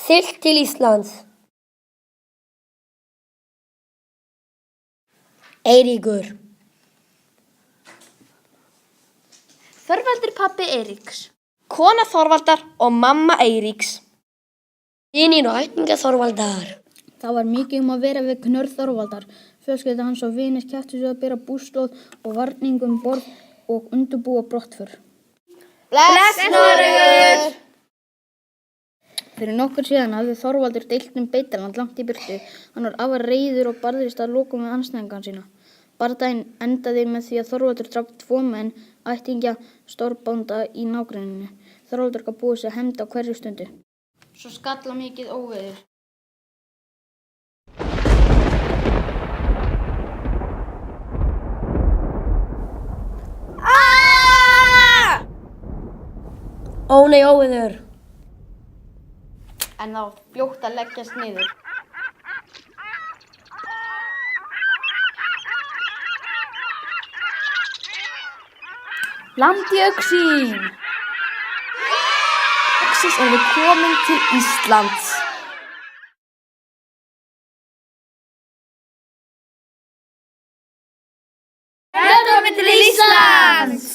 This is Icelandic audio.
Siglt til Íslands. Eiríkur. Þorvaldur pabbi Eiríks, kona Þorvaldar og mamma Eiríks. Vinir og ættingjar Þorvaldar. Það var mikið að vera við knörr Þorvaldar. Fjölskylda hans og vinir kepptu sig að bera búslóð og varning borð og undirbúa brottför. Bless Noregur! Fyrir nokkur síðan hafði Þorvaldur deilt Beitaland langt í burtu. Hann var afar reiður og barðist að lokum við andstæðinga sína. Bardaginn endaði með því að Þorvaldur drap 2 menn ættingja stórbónda í nágrenninu. Þorvaldur gat búið sig að hefnda á hverri stundu. Svo skall á mikið óveður. Ó nei, óveður. En það var fljótt að leggjast niður. Land í augsýn! Loksins erum við komin til Íslands. Velkomin til Íslands!